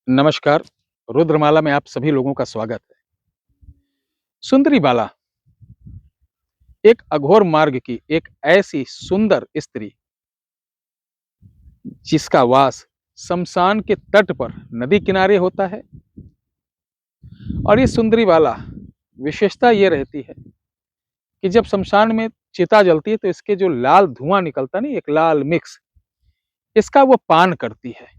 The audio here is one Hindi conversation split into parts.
नमस्कार, रुद्रमाला में आप सभी लोगों का स्वागत है। सुंदरी बाला एक अघोर मार्ग की एक ऐसी सुंदर स्त्री जिसका वास शमशान के तट पर नदी किनारे होता है। और ये सुंदरी बाला विशेषता ये रहती है कि जब शमशान में चिता जलती है तो इसके जो लाल धुआं निकलता नहीं, एक लाल मिक्स, इसका वो पान करती है।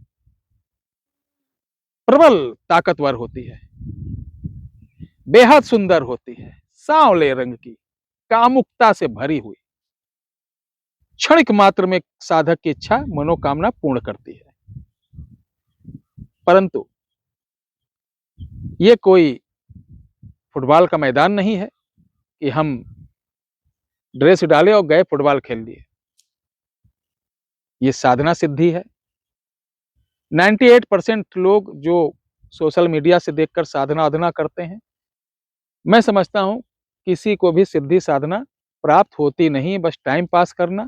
प्रबल ताकतवर होती है, बेहद सुंदर होती है, सांवले रंग की, कामुकता से भरी हुई, क्षणिक मात्र में साधक की इच्छा मनोकामना पूर्ण करती है। परंतु ये कोई फुटबॉल का मैदान नहीं है कि हम ड्रेस डाले और गए फुटबॉल खेल लिए। ये साधना सिद्धि है। 98% लोग जो सोशल मीडिया से देखकर साधना आधना करते हैं, मैं समझता हूं किसी को भी सिद्धि साधना प्राप्त होती नहीं। बस टाइम पास करना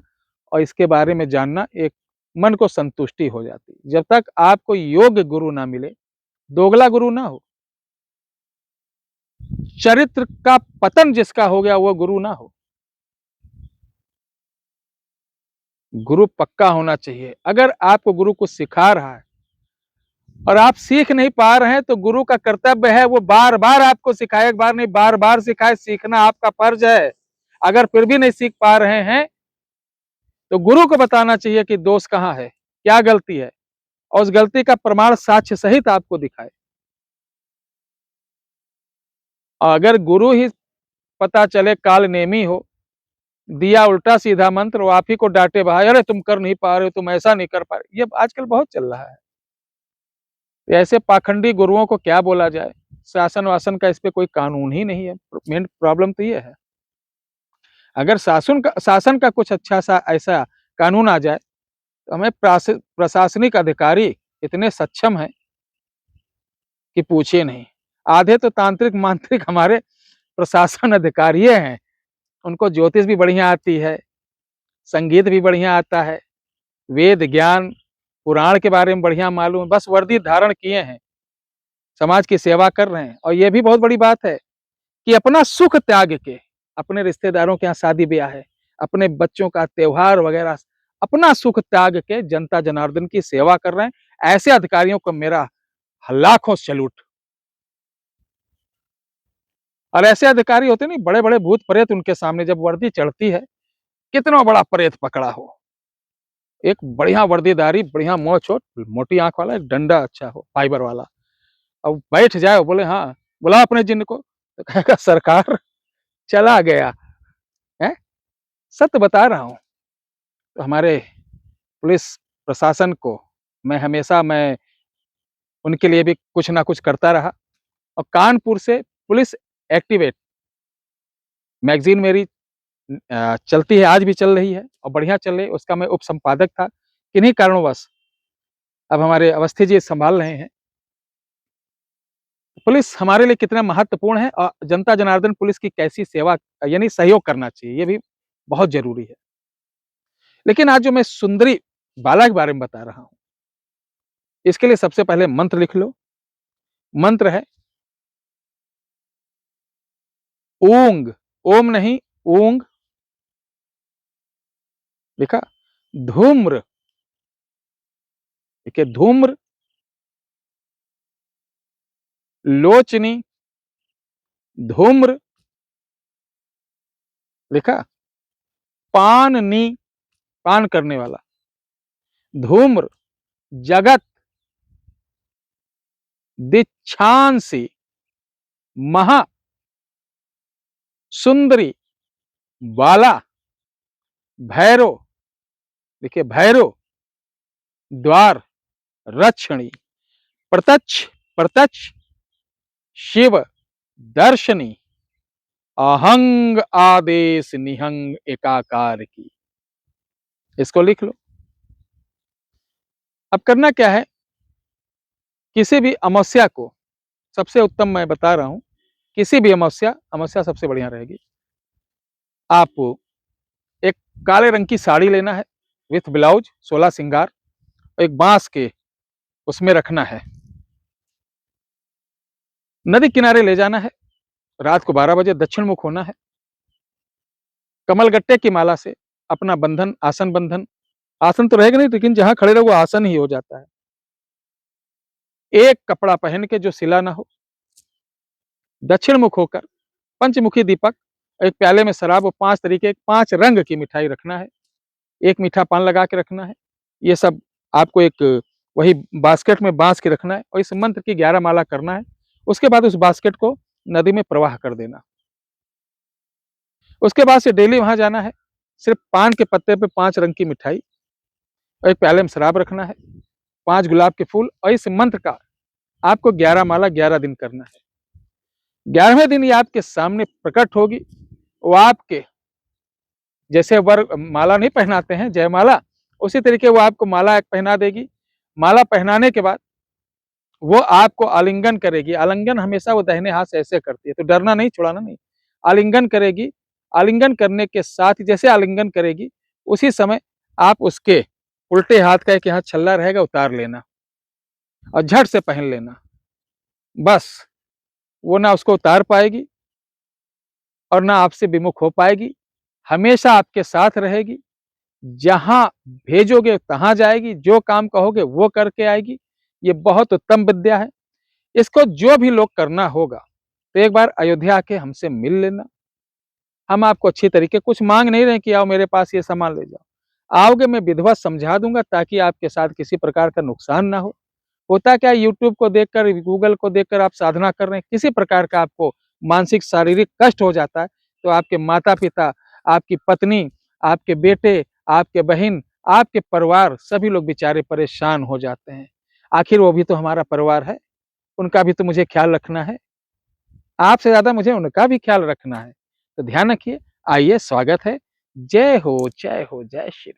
और इसके बारे में जानना, एक मन को संतुष्टि हो जाती। जब तक आपको योग्य गुरु ना मिले, दोगला गुरु ना हो, चरित्र का पतन जिसका हो गया वो गुरु ना हो। गुरु पक्का होना चाहिए। अगर आपको गुरु कुछ सिखा रहा है और आप सीख नहीं पा रहे हैं तो गुरु का कर्तव्य है वो बार बार आपको सिखाए, एक बार नहीं बार बार सिखाए। सीखना आपका फर्ज है। अगर फिर भी नहीं सीख पा रहे हैं तो गुरु को बताना चाहिए कि दोष कहां है, क्या गलती है, और उस गलती का प्रमाण साक्ष्य सहित आपको दिखाए। और अगर गुरु ही पता चले काल नेमी हो, दिया उल्टा सीधा मंत्र, वो आप ही को डांटे भाई, अरे तुम कर नहीं पा रहे हो, तुम ऐसा नहीं कर पा रहे, ये आजकल बहुत चल रहा है। ऐसे पाखंडी गुरुओं को क्या बोला जाए। शासन वासन का इस पे कोई कानून ही नहीं है। मेन प्रॉब्लम तो ये है। अगर शासन का कुछ अच्छा सा ऐसा कानून आ जाए तो हमें प्रशासनिक अधिकारी इतने सक्षम हैं कि पूछिए नहीं। आधे तो तांत्रिक मांत्रिक हमारे प्रशासन अधिकारी हैं। उनको ज्योतिष भी बढ़िया आती है, संगीत भी बढ़िया आता है, वेद ज्ञान पुराण के बारे में बढ़िया मालूम है, बस वर्दी धारण किए हैं, समाज की सेवा कर रहे हैं। और ये भी बहुत बड़ी बात है कि अपना सुख त्याग के, अपने रिश्तेदारों के यहाँ शादी ब्याह है, अपने बच्चों का त्योहार वगैरह, अपना सुख त्याग के जनता जनार्दन की सेवा कर रहे हैं। ऐसे अधिकारियों को मेरा लाखों सैल्यूट। और ऐसे अधिकारी होते नहीं, बड़े बड़े भूत प्रेत, उनके सामने जब वर्दी चढ़ती है, कितना बड़ा प्रेत पकड़ा हो, एक बढ़िया वर्दीधारी, बढ़िया मोछ हो, मोटी आंख वाला, एक डंडा अच्छा हो फाइबर वाला, अब बैठ जाए, बोले हाँ बुला अपने जिन्न को, तो कहेगा सरकार चला गया है। सत्य बता रहा हूं। तो हमारे पुलिस प्रशासन को मैं उनके लिए भी कुछ ना कुछ करता रहा। और कानपुर से पुलिस एक्टिवेट मैगजीन मेरी चलती है, आज भी चल रही है और बढ़िया चल रही है। उसका मैं उप संपादक था। किन्हीं कारणवश अब हमारे अवस्थी जी संभाल रहे हैं। पुलिस हमारे लिए कितना महत्वपूर्ण है और जनता जनार्दन पुलिस की कैसी सेवा, यानी सहयोग करना चाहिए, ये भी बहुत जरूरी है। लेकिन आज जो मैं सुंदरी बाला के बारे में बता रहा हूं, इसके लिए सबसे पहले मंत्र लिख लो। मंत्र है ऊंग, ओम नहीं ऊंग, लिखा। धूम्र, देखिए धूम्र, लोचनी, धूम्र, लिखा। पाननी, पान करने वाला, धूम्र, जगत, दीक्षांसी, महा, सुंदरी, बाला, भैरो, देखिए भैरो, द्वार, रक्षणी, प्रत्यक्ष, प्रत्यक्ष, शिव, दर्शनी, अहंग आदेश निहंग एकाकार की। इसको लिख लो। अब करना क्या है, किसी भी अमावस्या को, सबसे उत्तम मैं बता रहा हूं, किसी भी अमावस्या, अमावस्या सबसे बढ़िया रहेगी। आप एक काले रंग की साड़ी लेना है विथ ब्लाउज, 16 श्रृंगार, एक बांस के उसमें रखना है। नदी किनारे ले जाना है, रात को 12 बजे दक्षिण मुख होना है। कमलगट्टे की माला से अपना बंधन, आसन बंधन, आसन तो रहेगा नहीं लेकिन जहां खड़े रहो वो आसन ही हो जाता है। एक कपड़ा पहन के जो सिला ना हो, दक्षिण मुख होकर पंचमुखी दीपक, एक प्याले में शराब और 5 तरीके 5 रंग की मिठाई रखना है, एक मीठा पान लगा के रखना है। ये सब आपको एक वही बास्केट में बांध के रखना है और इस मंत्र की 11 माला करना है। उसके बाद उस बास्केट को नदी में प्रवाह कर देना। उसके बाद से डेली वहां जाना है, सिर्फ पान के पत्ते पे 5 रंग की मिठाई और एक प्याले में शराब रखना है, 5 गुलाब के फूल और इस मंत्र का आपको 11 माला 11 दिन करना है। 11वें दिन ये आपके सामने प्रकट होगी। वो आपके जैसे वर माला नहीं पहनाते हैं जयमाला, उसी तरीके वो आपको माला पहना देगी। माला पहनाने के बाद वो आपको आलिंगन करेगी। आलिंगन हमेशा वो दाहिने हाथ से ऐसे करती है, तो डरना नहीं, छुड़ाना नहीं। आलिंगन करेगी। आलिंगन करने के साथ ही जैसे आलिंगन करेगी, उसी समय आप उसके उल्टे हाथ का एक यहाँ छल्ला रहेगा, उतार लेना और झट से पहन लेना। बस वो ना उसको उतार पाएगी और ना आपसे विमुख हो पाएगी, हमेशा आपके साथ रहेगी। जहां भेजोगे तहां जाएगी, जो काम कहोगे वो करके आएगी। ये बहुत उत्तम विद्या है। इसको जो भी लोग करना होगा तो एक बार अयोध्या आके हमसे मिल लेना। हम आपको अच्छी तरीके, कुछ मांग नहीं रहे कि आओ मेरे पास ये सामान ले जाओ। आओगे मैं विधिवत समझा दूंगा ताकि आपके साथ किसी प्रकार का नुकसान ना हो। होता क्या है, यूट्यूब को देखकर, गूगल को देखकर आप साधना कर रहे हैं, किसी प्रकार का आपको मानसिक शारीरिक कष्ट हो जाता है तो आपके माता पिता, आपकी पत्नी, आपके बेटे, आपके बहन, आपके परिवार सभी लोग बेचारे परेशान हो जाते हैं। आखिर वो भी तो हमारा परिवार है, उनका भी तो मुझे ख्याल रखना है। आपसे ज्यादा मुझे उनका भी ख्याल रखना है। तो ध्यान रखिए। आइए, स्वागत है। जय हो, जय हो, जय श्री